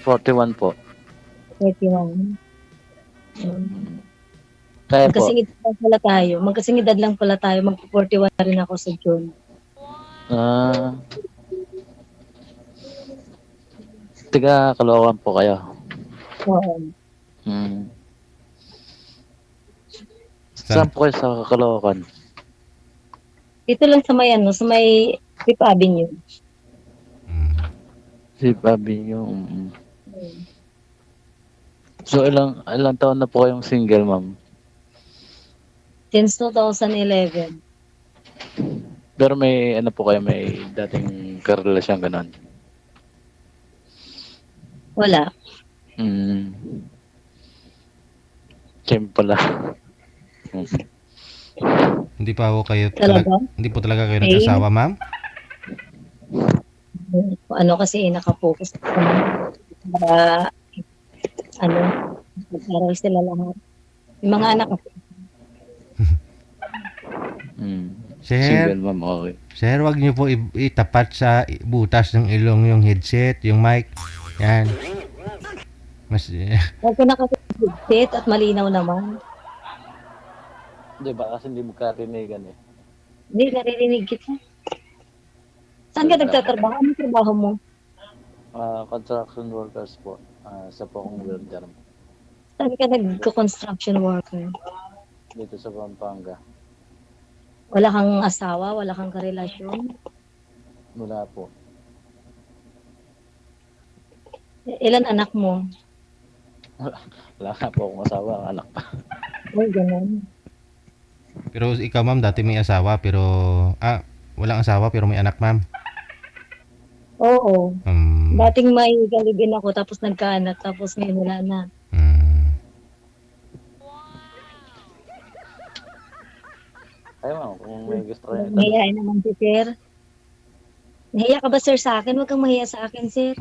41 po. 41. Hmm. Kaya po. Magkasing edad lang pala tayo. Magkasing edad lang pala tayo. Magpo-41 na rin ako sa June. Ah, Tiga Caloocan po kayo. Oo. Hmm. Saan? Saan po kayo sa Caloocan? Dito lang sa may ano, sa may Fifth Avenue. Mm. Si Bobby yung... Hmm. So, ilang taon na po kayong single, ma'am? Since 2011. Pero may ano po kayo, may dating karelasyon ganun? Wala. Hmm. Same pala. Hindi pa ako kayo Talaga? hindi po talaga kayo Eh, nag-asawa, ma'am? ano kasi naka-focus sa mga para ano, mag-aral sila lahat. Yung mga anak kasi, Hmm. Sir, Single, ma'am, okay. sir, wag niyo po itapat sa butas ng ilong yung headset, yung mic. Yan. Mas huwag ko na kasi headset at malinaw naman. Di ba? Kasi hindi magkarinigan eh. Hindi, naririnig kita. Saan ka nagtatrabaho? Anong trabaho mo? Construction workers po. Sa po akong welder Saan ka nagko-construction worker? dito sa Pampanga. Wala kang asawa, wala kang karelasyon. Mula po. Ilan anak mo? Wala nga po akong asawa, anak pa. Ay, ganun. pero ikaw, ma'am, dati may asawa pero walang asawa pero may anak, ma'am. Oo. Um, Dating may galibin ako, tapos nagkaanak, tapos ngayon wala na. mm, Ayun ma'am, kung may gusto kayo itanong. Mahihain naman si sir. Nahiya ka ba sir sa akin? Huwag kang mahiya sa akin, sir.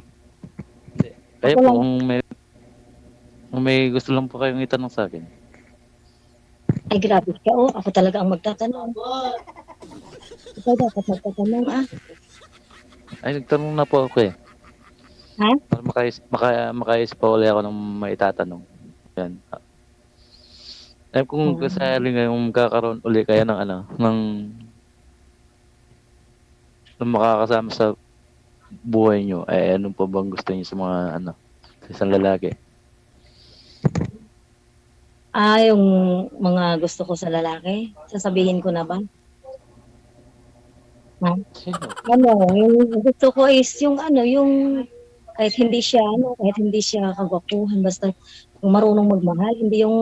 Kayo Ako po, lang. kung may gusto lang po kayong itanong sa akin. Ay, grabe ka. Oh, ako talaga ang magtatanong. Ikaw dapat magtatanong, ah. Ay, nagtanong na po ako eh. Ha? Para makaisip pa ulit ako ng maitatanong. Yan. Eh kung Oo. kasali ngayong magkakaroon uli kayo ng ng makakasama sa buhay nyo, eh ano pa bang gusto niyo sa mga sa isang lalaki? Yung mga gusto ko sa lalaki, sasabihin ko na ba? Ha? Sino? Ano, yung gusto ko is yung ano, yung kahit hindi siya kagwapuhan, basta yung marunong magmahal, hindi yung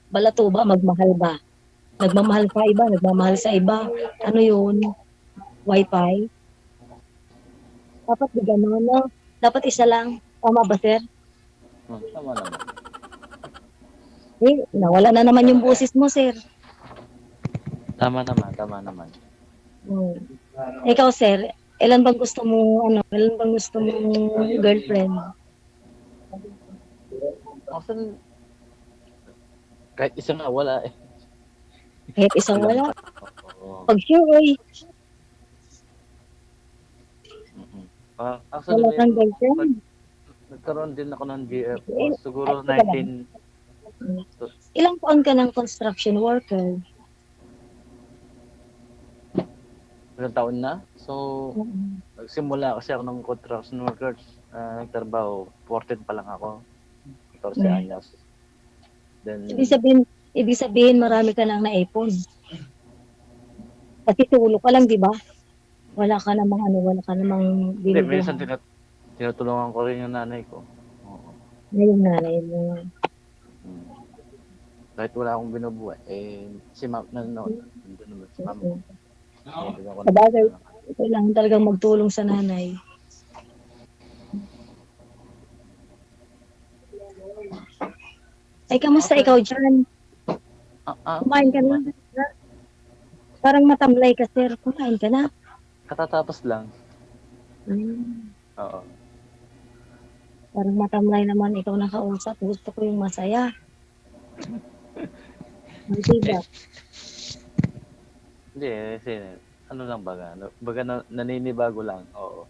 balato ba, magmahal ba? Nagmamahal sa iba, nagmamahal sa iba. Ano yun? Wi-Fi? Dapat di gano'n, no? Dapat isa lang. Tama ba, sir? Tama naman. Eh, nawala na naman yung boses mo, sir. Tama naman. Hmm. Ikaw, sir, ilan bang gusto mong girlfriend? Asan, kahit isa nga wala eh. Kahit isang Ilang wala. pa. Oo. Pag sure, oy, Actually, wala kang girlfriend. nagkaroon din ako ng GFO. Eh, Siguro teka lang. 19, Ilang taon ka ng construction worker? ilang taon na. So, Mm. nagsimula kasi ako ng construction workers. Nagtrabaho, 14 pa lang ako. 14 Mm. anyos. Then, Ibig sabihin marami ka nang naipon. Kasi tulog ka lang, di ba? Wala ka namang hindi, minsan binubuhay. tinutulungan ko rin yung nanay ko. Oo. Ngayon nanay mo. Hmm. Kahit wala akong binubuhay, eh, si ma'am, nanonood. Nandun naman si ma'am ko. Binibigyan ko ng Sabagay, kailangan talagang magtulong sa nanay. Ay, kamusta ikaw dyan? Kumain ka na? Parang matamlay ka, sir. Kumain ka na? Katatapos lang. Hmm. Oo. Parang matamlay naman ikaw nakausap. Gusto ko yung masaya. Hindi ba? Hindi, kasi ano lang baga naninibago lang. Oo.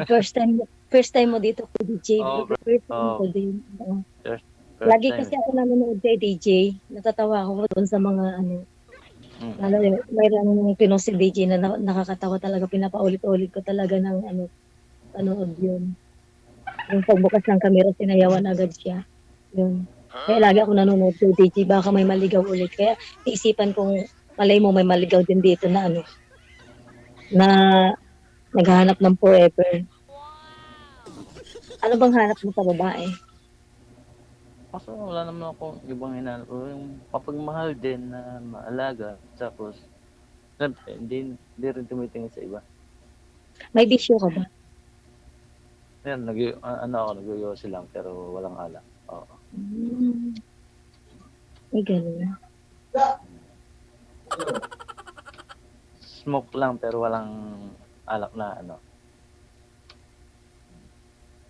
First time, first time mo dito kay DJ. Oo, First time oo. ko din. Oo. First Lagi time. kasi ako nanonood kay DJ. Natatawa ako doon sa mga ano. Mm. Lalo mayroon Pinos si DJ na nakakatawa talaga. Pinapaulit-ulit ko talaga ng ano, panood yun. Yung pagbukas ng kamera, sinayawan agad siya. Yun. Kaya lagi ako nanonood kay DJ. Baka may maligaw ulit. Kaya iisipan kong malay mo may maligaw din dito na ano, na naghahanap ng forever. Ano bang hanap mo sa babae? Kaso wala naman akong ibang hinanap. Yung kapagmahal din na maalaga. Tapos, siyempre, hindi rin tumitingin sa iba. May bisyo ka ba? Yan, nag-yosi lang pero walang alak. Oo. Ay, ganun. Smoke lang pero walang alak na ano.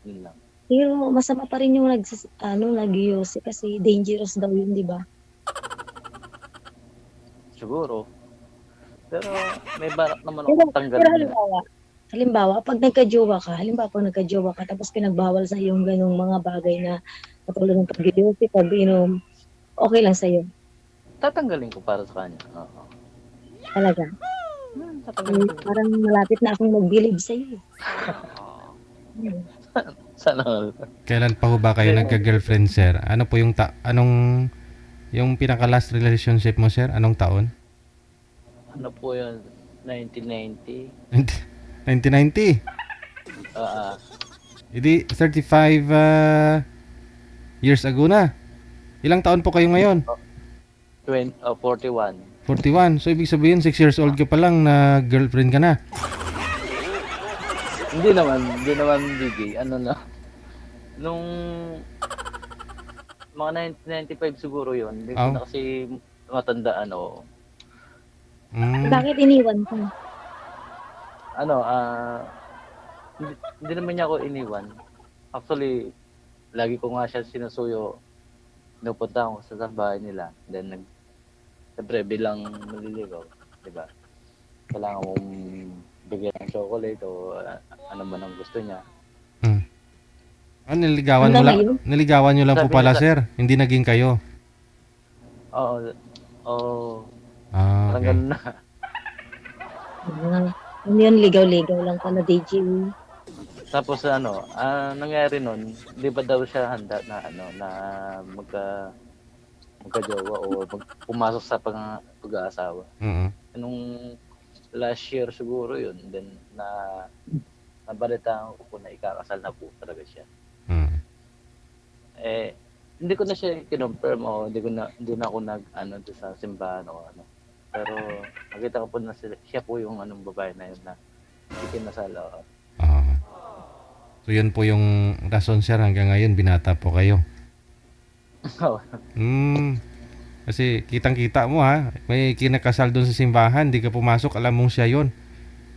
Yun lang. Pero masama pa rin yung nag-yosi kasi dangerous daw yun, di ba? Siguro. Pero may balak naman Pero, ako tanggalin yun. halimbawa, pag nagka-jowa ka, tapos pinagbawal sa yung ganung mga bagay na katulad ng pag-yosi, pag-inom, okay lang sa'yo. Tatanggalin ko para sa kanya. Oo. Talaga. Tatanggalin ko. Parang malapit na akong mag-believe sa'yo. Sana all. Kailan pa ho ba kayo nagka-girlfriend, sir? Ano po yung yung pinaka-last relationship mo, sir? Anong taon? Ano po yun? 1990? 1990. Hindi, 35 years ago na. Ilang taon po kayo ngayon? 41. 41. So, ibig sabihin, 6 years old ka pa lang na girlfriend ka na. Hindi naman DJ. Ano na? Nung mga 1995 siguro yun. Hindi ko Oh. na kasi matandaan o. Bakit iniwan ka? Hindi naman niya ako iniwan. Actually, lagi ko nga siya sinusuyo. Pinupunta ko sa bahay nila. Then, siyempre, bilang maliligaw, di ba? Kailangan mong bigyan ng chocolate o ano man ang gusto niya. Niligawan nyo lang po Sabi pala, niya sir. Hindi naging kayo. Oo. Ah, Parang okay. ganun na. Ano yun, ligaw-ligaw lang pala, DJ. Tapos nangyari nun, di ba daw siya handa na magka-jowa o pumasok sa pag-aasawa. Nung last year siguro yun, then nabalitaan ko po na ikakasal na po talaga siya. Hindi ko na siya kinonfirm o hindi na ako doon sa simbahan o ano. Pero nakita ko po na siya po yung babae na yun na ikinasal. So, yun po yung rason, sir. Hanggang ngayon, binata po kayo. Kasi kitang-kita mo, ha. May kinakasal doon sa simbahan. Di ka pumasok. Alam mong siya yun.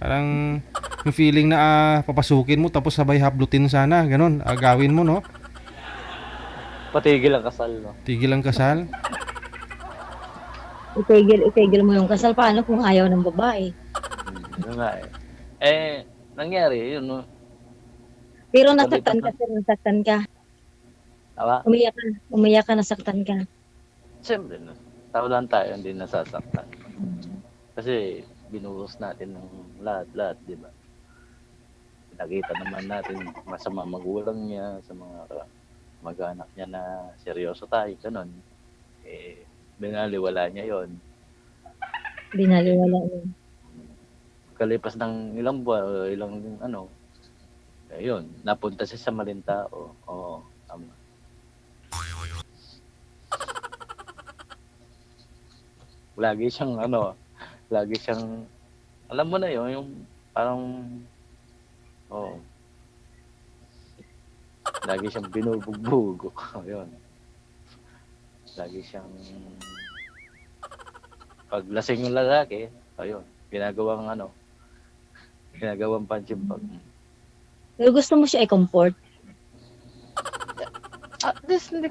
Parang yung feeling na papasukin mo tapos sabay haplutin sana. Ganon. Agawin mo, no? Patigil ang kasal, no? Tigil ang kasal. Itigil mo yung kasal. Paano kung ayaw ng babae? Yun nga eh. Nangyari yun, no? Pero nasaktan ka. Tama? Umiyak ka, nasaktan ka. Siyempre, no? Tao lang tayo, hindi nasasaktan. Kasi binuhos natin ng lahat, di ba? Nakita naman natin masama magulang niya sa mga mag-anak niya na seryoso tayo, ganun. Binaliwala niya yon. Binaliwala yun. Kalipas ng ilang buwan o ilang yun, napunta siya sa maling tao. Oo, tama. Lagi siyang alam mo na yun, yung parang lagi siyang binubugbog. Yun. Lagi siyang pag lasing yung lalaki, ayun, ginagawang punching bag. Pero gusto mo siya i-comfort? At least hindi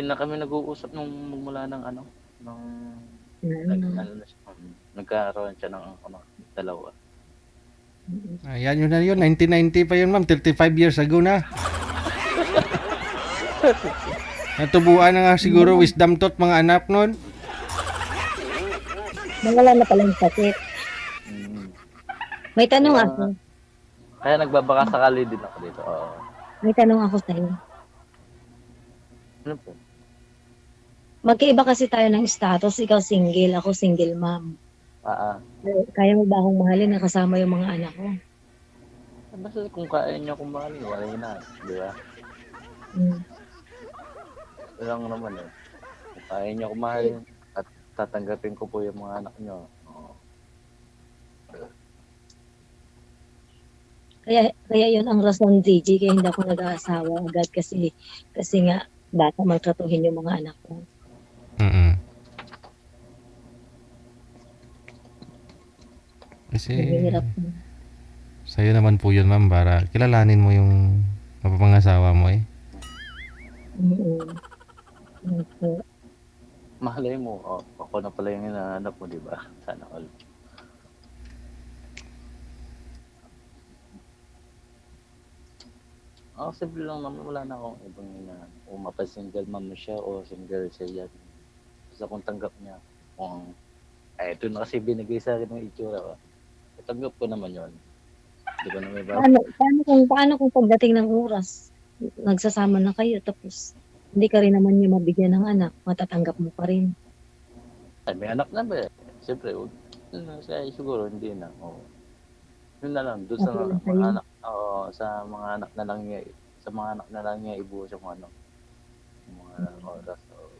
na kami nag-uusap nung mula ng nagkaroon siya ng dalawa. Ayan yun na yun. 1990 pa yun, ma'am. 35 years ago na. Natubuan na nga siguro wisdom tooth mga anak nun. Nawala na palang sakit. Mm. May tanong Kaya, ako. kaya nagbabaka sakali din ako dito. Oo. May tanong ako sa'yo. Ano po? Magkaiba kasi tayo ng status. Ikaw single, ako single mom. Ah, ah. Kaya mo ba akong mahalin na kasama yung mga anak ko? Basta kung kaya niyo kumain, wala na. Di ba? Mm. Yun lang naman eh. Kung kaya niyo kumain at tatanggapin ko po yung mga anak niyo. Oo. Kaya yun ang rason, DJ, kaya hindi ako nag-aasawa agad kasi nga bata maltratuhin yung mga anak ko. Mm. Kasi Mahirap. sa'yo naman po yun, ma'am, para kilalanin mo yung mapapangasawa mo eh. Mm. Opo. Mahalay mo, oh, ako na pala yung hinahanap mo, di ba? Sana all. Ako simple lang naman, wala na akong ibang kung mapa-single mom siya o single siya yan. Basta kung tanggap niya, kung ito na kasi binigay sa akin ng itsura ko. Tanggap ko naman yon. Di ko na may bago. Paano kung pagdating ng oras, nagsasama na kayo tapos hindi ka rin naman niya mabigyan ng anak, matatanggap mo pa rin. Ay, may anak na ba eh? Siyempre, siya siguro hindi na. Oo. Yun na lang, doon sa Okay lang mga sa'yo. anak, sa mga anak na lang niya, sa mga anak na lang niya ibuhos yung ano, yung mga oras. Oo.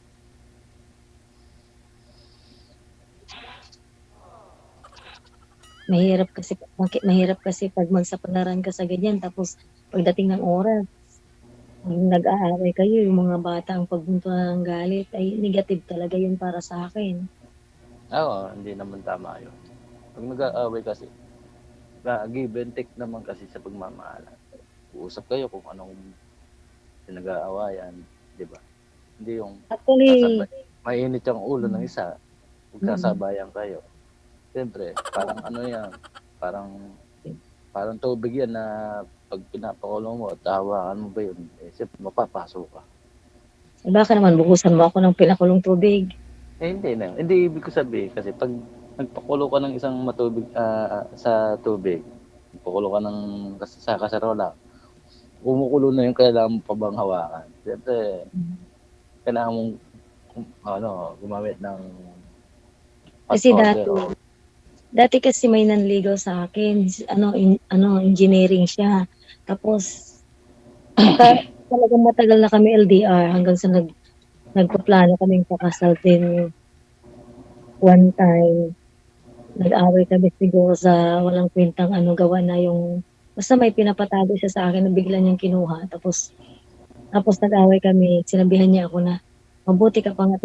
Mahirap kasi pag magsapalaran ka sa ganyan tapos pagdating ng oras, nag-aaway kayo, yung mga bata ang pagbuntuhan ng galit, ay negative talaga yun para sa akin. Oo, hindi naman tama yun. Pag nag-aaway kasi, give and take naman kasi sa pagmamahalan. Uusap kayo kung anong pinag-aawayan, di ba? Hindi yung Actually, sasabay, mainit yung ulo ng isa, magsasabayan kayo. Siyempre, parang ano yan, parang tubig yan na pag pinapakulo mo at hawakan mo ba yun, siyempre mapapasok ka. baka naman buhusan mo ako ng pinakulong tubig. Hindi na. Hindi ibig ko sabihin kasi pag nagpakulo ka ng isang matubig sa tubig, nagpakulo ka sa kaserola, kumukulo na yung kailangan mo pa bang hawakan. Siyempre, kailangan mong gumamit ng hot Kasi water. dati kasi may nanligaw sa akin, engineering siya. Tapos talagang matagal na kami LDR hanggang sa nagpaplano kaming pakasal din one time. Nag-away kami siguro sa walang kwentang gawa na basta may pinapatago siya sa akin na bigla niyang kinuha. Tapos nag-away kami, sinabihan niya ako na, mabuti ka pa nga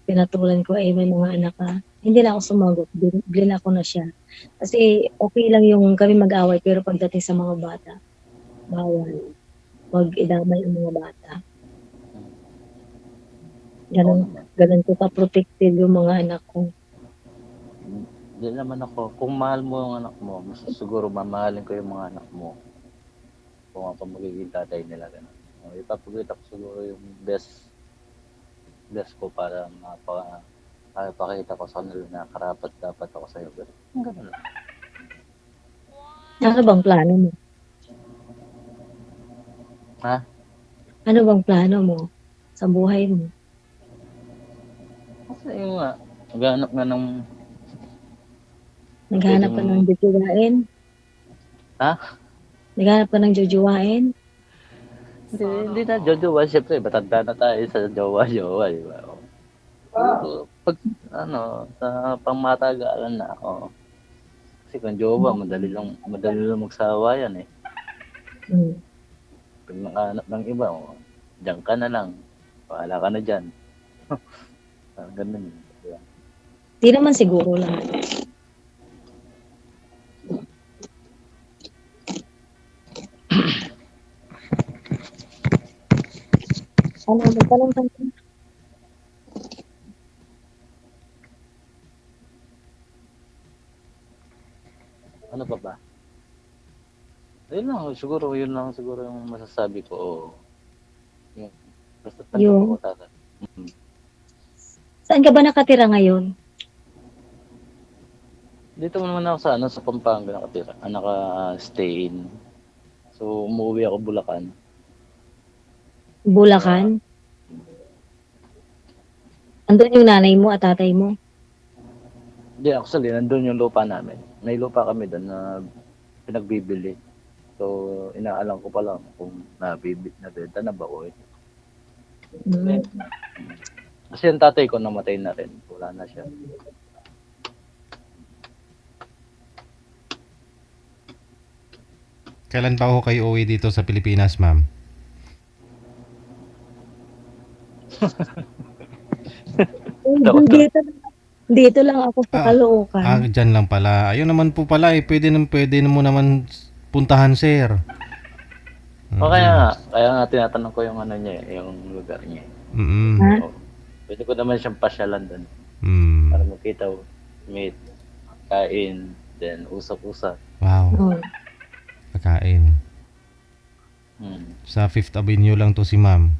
pinatulan ko, may mga anak ka. Hindi na ako sumagot, blinako na siya. Kasi okay lang yung kami mag-away, pero pagdating sa mga bata, bawal. Huwag idamay ang mga bata. Ganun ko ka-protective yung mga anak ko. Hindi naman ako, kung mahal mo yung anak mo, mas siguro mamahalin ko yung mga anak mo. Kung ako magiging tatay nila, gano'n. Ipapagkita ko siguro yung best ko para pakita ko sa kanila na karapat dapat ako sa'yo. Ganun lang. Ano bang plano mo? Ha? Ano bang plano mo sa buhay mo? Kasi yung nga, maghanap nga ng Naghahanap ka ng jujuwain? Ha? Naghahanap ka ng jujuwain? Hindi na jowa, siyempre, matanda na tayo sa jowa, di ba? Pero pag, sa pangmatagalan na ako, kasi kung jowa, madali lang magsawa yan eh. Hmm. Pag nakahanap ng iba, diyan ka na lang. Bahala ka na dyan. Ganun. Diba? Di naman siguro lang. Magtanong ka. Ano pa ba? Yun lang, siguro yung masasabi ko. Oo. Yun. Basta tanggap Yung, ako, tatay. Mm. saan ka ba nakatira ngayon? Dito naman ako sa Pampanga nakatira. Naka-stay in. So, umuwi ako Bulacan. Bulacan? Andun yung nanay mo at tatay mo? Hindi, actually, nandun yung lupa namin. May lupa kami doon na pinagbibili. So, inaalam ko pa lang kung nabenta na ba o Hmm. kasi yung tatay ko namatay na rin. Wala na siya. Kailan pa ako kayo uwi dito sa Pilipinas, ma'am? Takot ka. Dito lang ako sa Caloocan. Dyan lang pala. Ayun naman po pala eh. Pwede mo naman puntahan, sir. O kaya nga tinatanong ko yung ano niya, yung lugar niya. Mm. Ha? So, pwede ko naman siyang pasyalan doon Mm. para magkita, meet, kain, then usap-usap. Wow. Oh. Pagkain. Hmm. Sa 5th Avenue lang to si ma'am.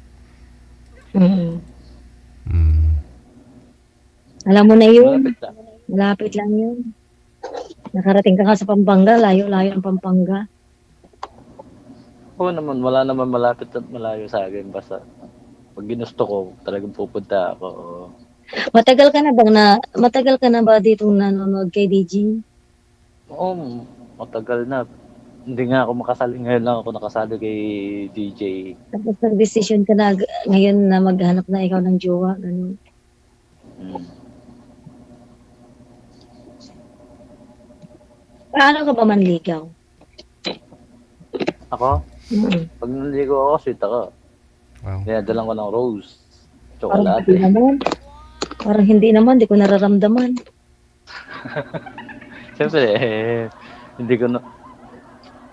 Mm. Mm. Alam mo na yun. Malapit lang. Malapit lang yun. Nakarating ka nga sa Pampanga. Layo-layo ang Pampanga. Oo naman, wala naman malapit at malayo sa akin. Basta pag ginusto ko, talagang pupunta ako. Matagal ka na ba ditong nanonood kay DJ? Oo, matagal na. Hindi nga ako makasali. Ngayon lang ako nakasali kay DJ. Tapos nag-decision ka na ngayon na maghanap na ikaw ng jowa, ganun. Hmm. Paano ka ba manligaw? Ako? Mm. Pag naligo ako, sweet ako. Wow. Dinadalan ko ng rose. Parang hindi Chocolate. naman. Parang hindi naman, di ko nararamdaman. Siyempre, hindi ko na...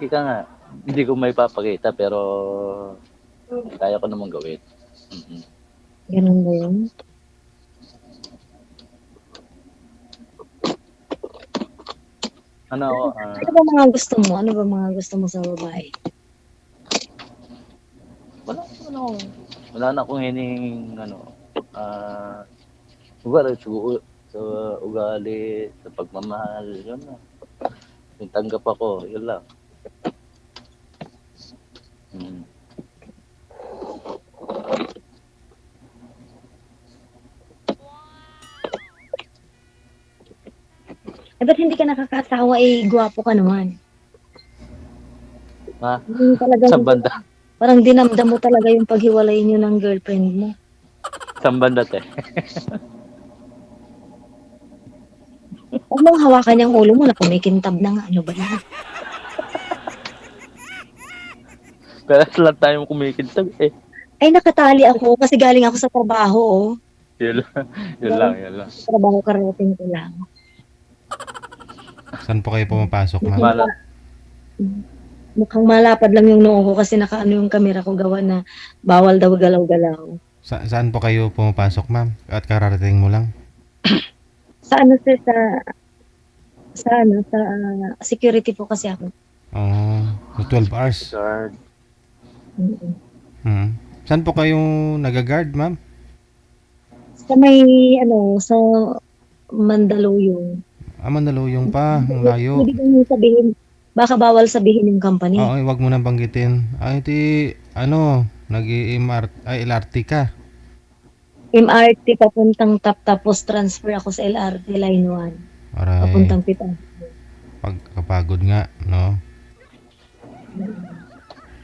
Ika nga, hindi ko may papakita pero kaya ko naman gawin. Mm-mm. Ganun ba yun? Ano ako, Ano ba mga gusto mo? Ano ba mga gusto mo sa babae? wala na akong hining ugali, sa ugali, sa pagmamahal, yun na. Yung tanggap ako, yun lang. Hmm. Eh, ba't hindi ka nakakatawa? Eh, gwapo ka naman. Ha? Yung talagang, Sa banda. parang dinamdam mo talaga yung paghiwalay niyo ng girlfriend mo. Sa banda, te. Huwag mong hawakan yung ulo mo na kumikintab na nga. Ano ba yan? Pero lahat tayong kumikintab eh. Ay, nakatali ako kasi galing ako sa trabaho, oh. Yun lang. Yun lang. Sa trabaho, karating ko lang. Saan po kayo pumapasok, ma'am? Mala. Mukhang malapad lang yung noo ko kasi nakaano yung kamera ko gawa na bawal daw galaw-galaw. Saan po kayo pumapasok, ma'am? At kararating mo lang? Sa ano sir, sa security po kasi ako. So 12 hours. Guard. Mm. Saan po kayong nag-guard, ma'am? Sa may, sa Mandaluyong. Mandaluyong pa. Ang layo. Hindi ko nyo sabihin, baka bawal sabihin yung company. Oo, wag mo nang banggitin. LRT ka. MRT papuntang tapos transfer ako sa LRT Line 1. Aray, Papuntang Pitang. pagkapagod nga, no?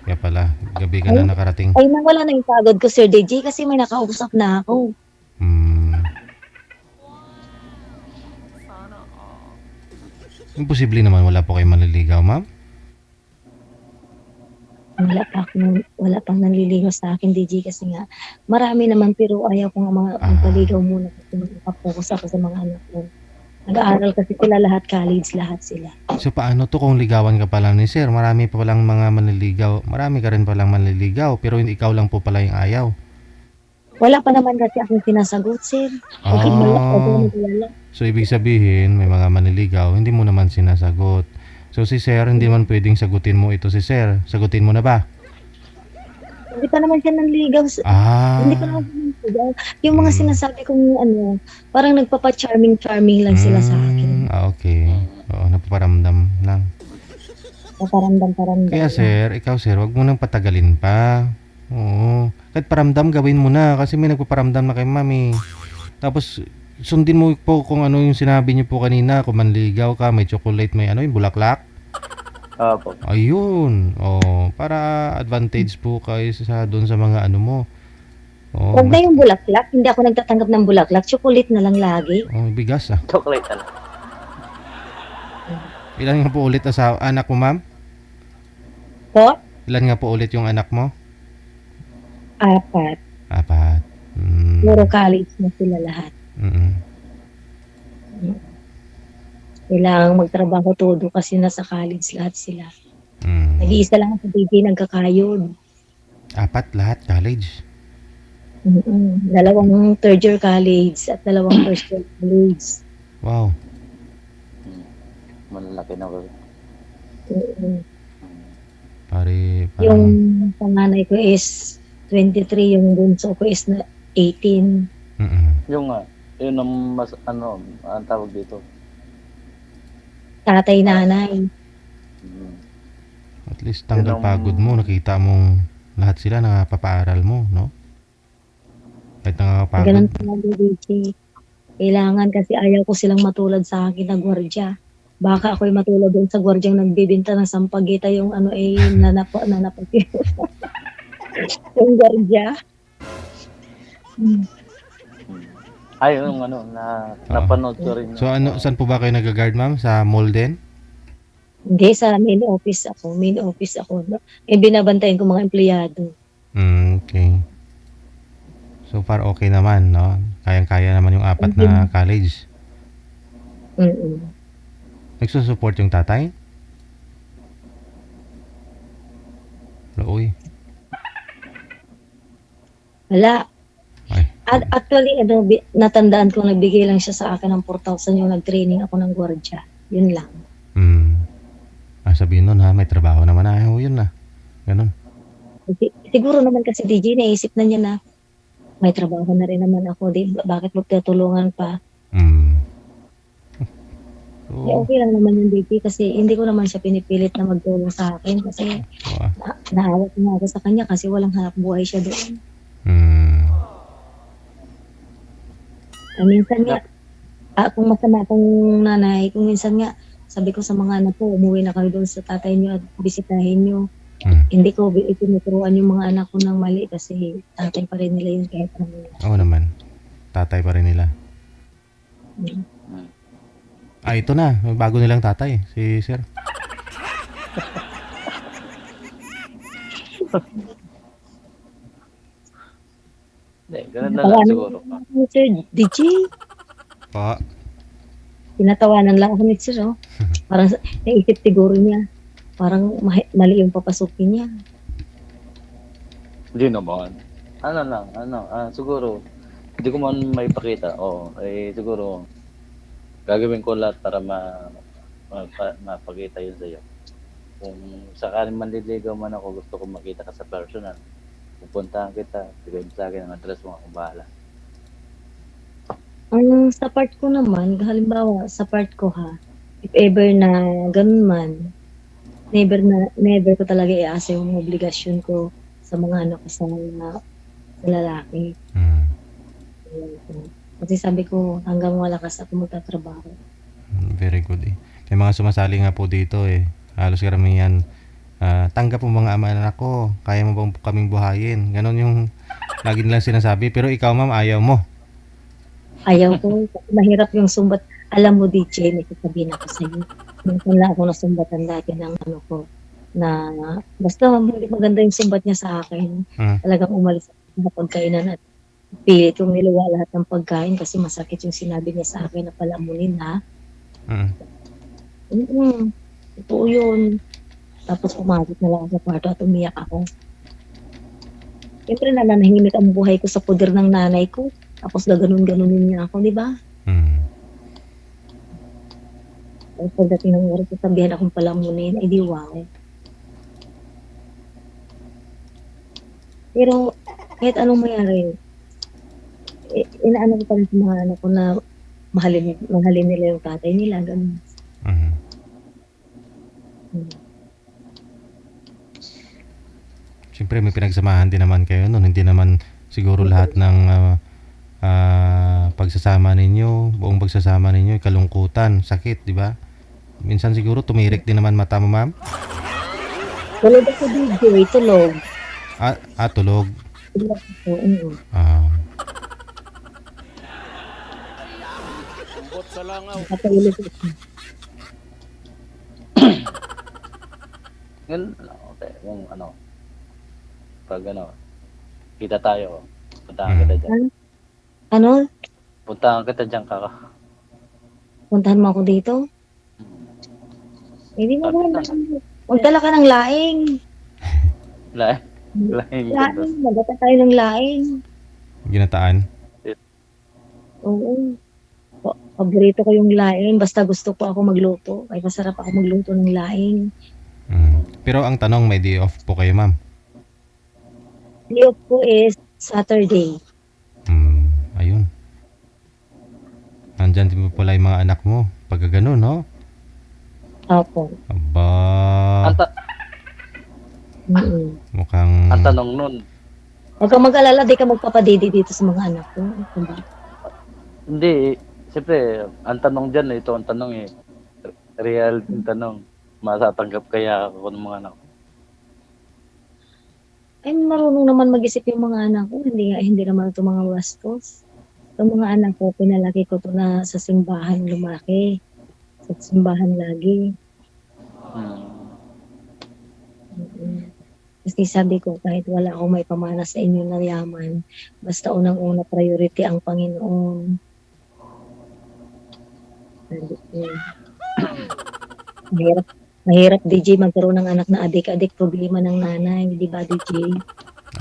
Kaya pala, gabi ka na nakarating. Ay, nawala na yung pagod ko, Sir DJ, kasi may nakausap na ako. Imposible naman wala po kayo maliligaw, ma'am? Wala pang nanliligaw sa akin, DJ, kasi nga, marami naman, pero ayaw ko nga magpaligaw muna kasi mag-focus ako sa mga anak ko. Nag-aaral kasi sila lahat, college, lahat sila. So paano to kung ligawan ka pala ni sir? Marami pa palang mga manliligaw. Marami ka rin palang manliligaw, pero hindi ikaw lang po pala yung ayaw. Wala pa naman kasi akong sinasagot, sir. So ibig sabihin, may mga manliligaw, hindi mo naman sinasagot. So si sir, hindi man pwedeng sagutin mo ito si sir. Sagutin mo na ba? Hindi pa naman siya nanligaw. Hindi pa Ah. naman siya nanligaw. Yung mga Mm. sinasabi kong ano, parang nagpapa-charming lang sila sa akin. Okay. Oo, napaparamdam lang. Paparamdam-paramdam Kaya lang. sir, ikaw sir, wag mo nang patagalin pa. Oo. Kahit paramdam, gawin mo na. Kasi may nagpaparamdam na kay mami. Tapos, sundin mo po kung ano yung sinabi niyo po kanina. Kung manligaw ka, may chocolate, may ano, yung bulaklak. Opo. Ayun. Oh, para advantage po kayo sa doon sa mga ano mo. Oh, Huwag na yung bulaklak. Hindi ako nagtatanggap ng bulaklak. Chocolate na lang lagi. oh, bigas ah. Chocolate na lang. Ilan nga po ulit anak mo, ma'am? Po? Ilan nga po ulit yung anak mo? 4. 4. Puro college na sila lahat. Mm. Kailangang magtrabaho todo kasi nasa college lahat sila. Mm. Nag-iisa lang sa baby nagkakayod. 4 lahat college. 2 third year college at 2 first year college. Wow. Malalaki na ba? Mm. Pare, Yung parang panganay ko is 23, yung bunso ko is 18. Yung yun ang mas ano, ang tawag dito. Tatay, nanay. Mm. at least tanggal Yun ang- pagod mo, nakita mong lahat sila napapaaral mo, no? Kahit nakakapagod. Ganun talaga, DJ. Kailangan kasi ayaw ko silang matulad sa akin na gwardya. Baka ako'y matulad doon sa gwardyang nagbibinta ng sampagita yung ano nanapa yung gwardya. Ay, yung ano, napanood ko rin. So ano, saan po ba kayo nag-guard, ma'am? Sa mall din? Hindi, sa main office ako. Binabantayan ko mga empleyado. Okay. So far okay naman, no? Kayang-kaya naman yung 4 na college. Mm-mm. Nagsusupport yung tatay? Uy. Wala. Ay. Actually, natandaan ko nagbigay lang siya sa akin ng 4,000 yung nag-training ako ng gwardya. Yun lang. Sabihin nun ha, may trabaho naman na. Yun na. Ganun. Siguro naman kasi DJ, naisip na niya na may trabaho na rin naman ako. Bakit magtutulungan pa? So, Okay lang naman yung DJ kasi hindi ko naman siya pinipilit na magtulong sa akin kasi naawa ko nga ako sa kanya kasi walang hanap buhay siya doon. Minsan nga, kung masama akong nanay, kung minsan nga, sabi ko sa mga anak ko, umuwi na kayo doon sa tatay niyo at bisitahin niyo. Hindi ko itinuturuan yung mga anak ko ng mali kasi tatay pa rin nila yun kahit ano. Oo naman. Tatay pa rin nila. Ito na. May bago nilang tatay. Si sir. Hindi, ganun na lang siguro. Sir DJ, Po. tinatawanan lang ako ni Sir. Oh. Parang naisip siguro niya. Parang mali yung papasukin niya. Hindi naman. Ano lang, siguro, hindi ko man may pakita. Siguro, gagawin ko lahat para mapakita yun sa'yo. Kung sakaling manliligaw man ako, gusto ko makita ka sa personal. Pupuntahan kita, bigay mo sa akin ang address mo, akong bahala. Sa part ko naman, halimbawa, sa part ko ha, if ever na ganun man, never ko talaga iasa yung obligasyon ko sa mga anak ko sa lalaki. Kasi sabi ko, hanggang malakas ako magtatrabaho. Very good eh. May mga sumasali nga po dito eh. Halos karamihan. Tanggap mo mga ama anak ko. Kaya mo bang kaming buhayin? Ganon yung lagi nilang sinasabi. Pero ikaw ma'am, ayaw mo. Ayaw ko. Mahirap yung sumbat. Alam mo DJ, may sasabihin ako sa iyo. Minsan lang ako nasumbatan dati ng ano ko. Na basta hindi maganda yung sumbat niya sa akin. Talagang umalis ako sa pagkainan at pilit kong niluwa lahat ng pagkain kasi masakit yung sinabi niya sa akin na palamunin ha. Totoo yun. Tapos pumasok na lang ako sa kwarto at umiyak ako. Siyempre nananahimik ang buhay ko sa poder ng nanay ko. Tapos gaganon-ganonin niya ako, di ba? Tapos pagdating ng oras, sasabihan akong palamunin, di wow. Pero kahit anong mayari, inaano ko pa rin sa mga anak ko na mahalin nila yung tatay nila, ganun. Mhm. Hmm. Siyempre may pinagsamahan din naman kayo noon. Hindi naman siguro lahat ng pagsasama ninyo, buong pagsasama ninyo, kalungkutan, sakit, di ba? Minsan siguro tumirik din naman mata mo, ma'am. Tulog ako DJ, tulog. Tulog. Tulog ako, oo. Nakatulog ako. Yun, okay, yung ano, pag ano, kita tayo, puntahan kita dyan. Ano? Puntahan kita dyan, kaka. Puntahan mo ako dito? Hindi mo ba? Magdala ka ng laing. Laing. Laing, magdala tayo ng laing. Ginataan. Oo. Paborito ko yung laing. Basta gusto ko ako magluto. Ay, masarap ako magluto ng laing. Pero ang tanong, may day off po kayo, ma'am? Day off ko is Saturday. Ayun. Nandyan din po pala yung mga anak mo. Pagka ganun, no? Opo. Aba. Mukhang... Ang tanong nun, Huwag kang mag-alala, di ka magpapadidi dito sa mga anak ko. hindi, siyempre, ang tanong dyan, ito ang tanong real yung tanong, masatanggap kaya ako ng mga anak ko? Ay, marunong naman mag-isip yung mga anak ko. Hindi naman ito mga bastos. Itong mga anak ko, pinalaki ko to na sa simbahan lumaki. Sa simbahan lagi. Kasi sabi ko, kahit wala akong may pamana sa inyo na yaman, basta unang-una priority ang Panginoon. Sabi ko. Mahirap, DJ, magkaroon ng anak na adik-adik, problema ng nanay. Di ba, DJ?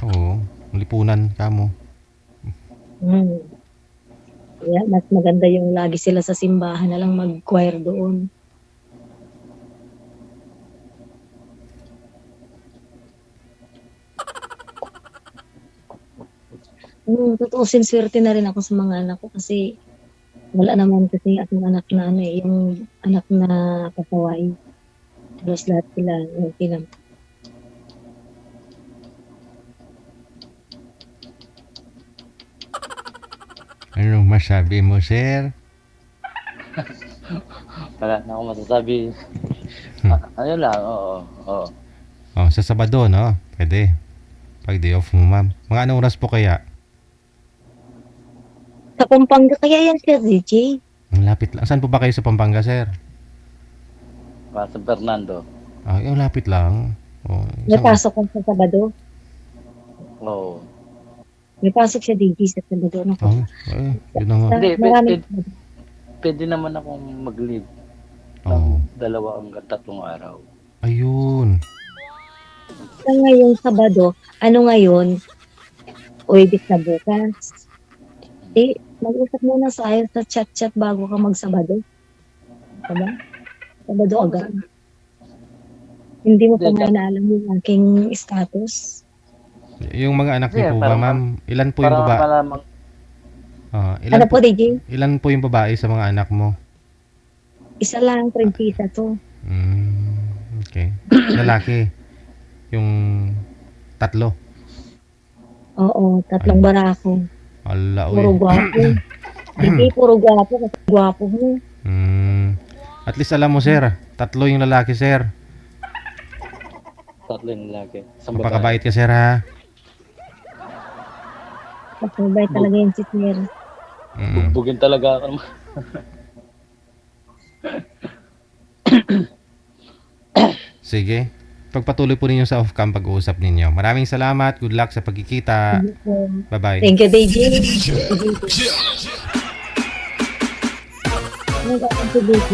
Oo. Lipunan ka mo. Kaya mas maganda yung lagi sila sa simbahan na lang mag-choir doon. Totoo, sinswerte na rin ako sa mga anak ko kasi wala naman kasi akong anak na yung anak na pasaway. Halos lahat sila yung Anong masabi mo, sir? Wala na akong masasabi. Ayun lang, oo. Sa Sabado, no? Pwede. Pag day off mo, ma'am. Mga anong oras po kaya? Sa Pampanga kaya yan siya, DJ? Ang lapit lang. Saan po ba kayo sa Pampanga, sir? San Fernando. Yung lapit lang. May pasok ko sa Sabado. Oo. May pasok siya, DJ, sa Sabado. Yun na nga. Hindi, pwede naman akong mag-leave. Dalawa hanggang 3 araw. Ayun. Sa ngayong Sabado, ano ngayon? Uwibis na bukas. Mag-usap muna sa chat bago ka mag-Sabado. Diba? Sabado agad. Hindi mo pa nga naalam yung aking status. Yung mga anak niyo po ba, ma'am? Ilan po yung babae? Ano po, DJ? Ilan po yung babae sa mga anak mo? Isa lang, prinsesa to. Okay. Lalaki? Yung 3? Oo, 3 barako. Ala, Puro gwapo. Hindi, puro gwapo. Kasi gwapo mo. At least alam mo, sir. 3 yung lalaki, sir. 3 yung lalaki. Mapakabait ka, sir, ha? Mapakabait talaga yung si Sir. Bugbugin talaga ako. Sige. Pagpatuloy po ninyo sa off-cam pag-uusap ninyo. Maraming salamat. Good luck sa pagkikita. Bye-bye. Thank you, DJ. Thank you, DJ.